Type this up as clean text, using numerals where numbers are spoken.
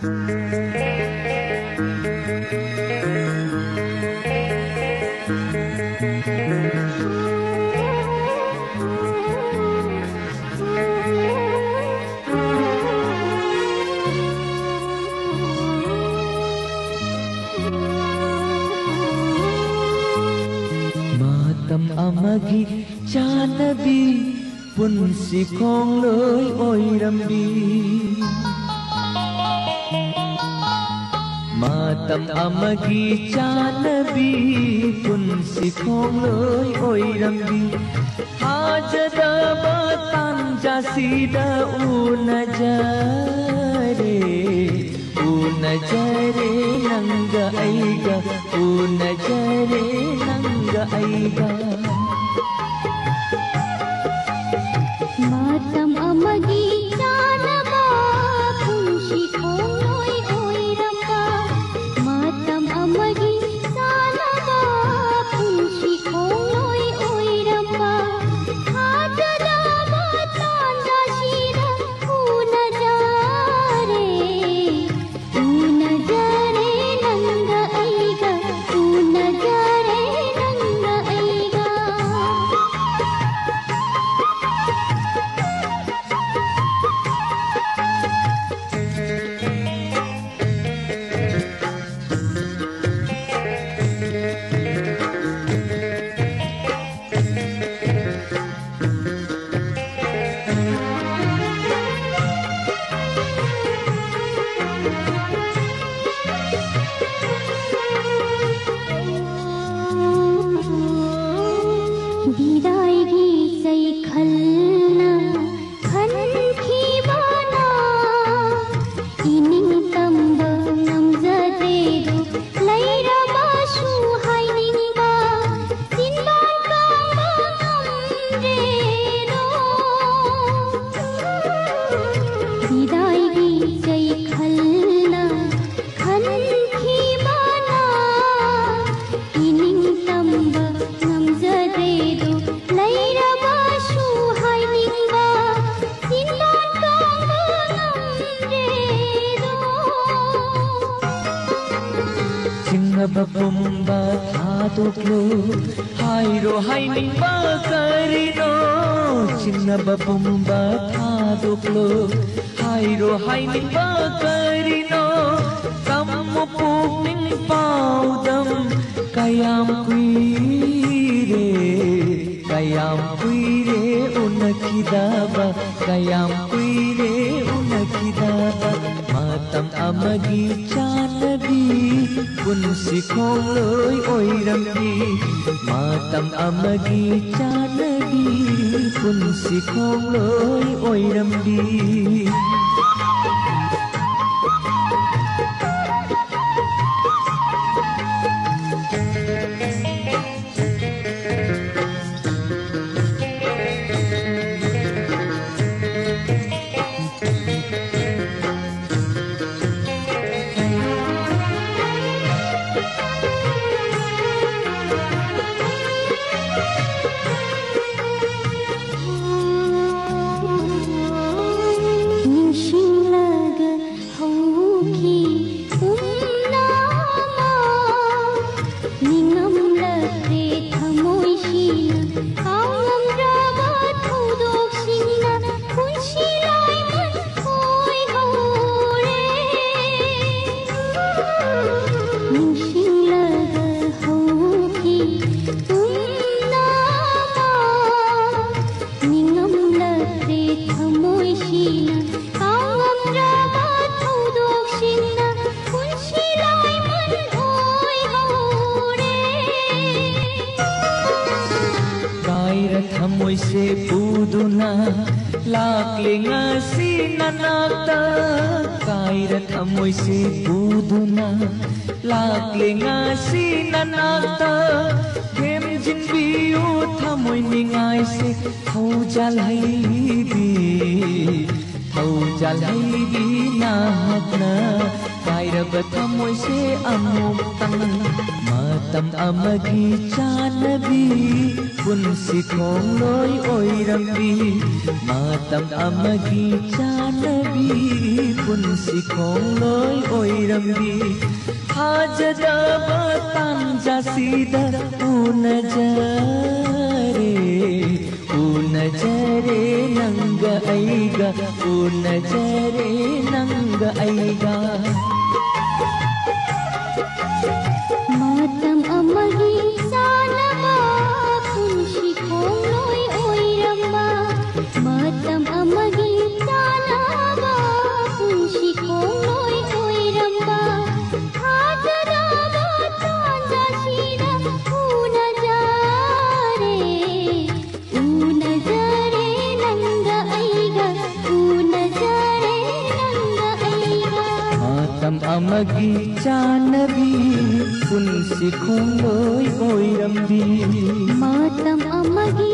Matam amagi chanabi punsi khong loi oirambi Matam amagi chanabi punsi khong loi oirambi Hajada batan jasida unajare nanga aiga unajare nanga aiga Matam amagi chanaba punsi khong loi oiramba Matam amagi chanaba punsi khong loi oiramba Hajada batan jasida unajare nanga aiga unajare nanga aiga विदाई सही खलना खन की बना inning तंब नमजदे दो लैरा बाशु हाइनिंगा सिंबान Kong नमरे दो विदाई सही खलना खन की बना इनिंग तंब नमजदे दो लैरा बाशु हाइनिंगा सिंबान कांग नमरे दो Singababumba thaduklo hairo hainingba karino Singababumba thaduklo hairo hainingba karino Kammu pugning paudam kayam kuire unakidaba kayam kuire unakidaba Matam amagi chanabi punsi khong loi oirambi Matam amagi chanabi punsi khong loi oirambi Thamoy se puduna lakle ngasi nanakta Kaira thamoy se puduna lakle ngasi nanakta Gem jin biu thamoy ningay se thau jalhay di nahakna Kaira ba thamoy se amuktan Matam amagi chanabi punsi khong loi oirambi Matam amagi chanabi ꯄꯨꯟꯁꯤ ꯈꯣꯡꯂꯣꯏ ꯑꯣꯏꯔꯝꯕꯤ ꯊꯥꯖꯗꯕ ꯇꯥꯟꯖꯥꯁꯤꯗ ꯎꯅꯖꯔꯦ ꯎꯅꯖꯔꯦ ꯅꯪꯒ ꯑꯩꯒ ꯎꯅꯖꯔꯦ ꯅꯪꯒ ꯑꯩꯒ ꯃꯇꯝ ꯑꯃꯒꯤ ꯆꯥꯅꯕ ꯄꯨꯟꯁꯤ ꯈꯣꯡꯂꯣꯏ ꯑꯣꯏꯔꯝꯕ ꯃꯇꯝ ꯑꯃꯒꯤ ꯆꯥꯅꯕ ꯄꯨꯟꯁꯤ ꯈꯣꯡꯂꯣꯏ ꯑꯣꯏꯔꯝꯕ ꯊꯥꯖꯗꯕ ꯇꯥꯟꯖꯥꯁꯤꯗ ꯎꯅꯖꯔꯦ ꯎꯅꯖꯔꯦ ꯅꯪꯒ ꯑꯩꯒ ꯎꯅꯖꯔꯦ ꯅꯪꯒ ꯑꯩꯒ ꯃꯇꯝ ꯑꯃꯒꯤ ꯆꯥꯅꯕꯤ ꯄꯨꯟꯁꯤ ꯈꯣꯡꯂꯣꯏ ꯑꯣꯏꯔꯝꯕꯤ ꯃꯇꯝ ꯑꯃꯒꯤ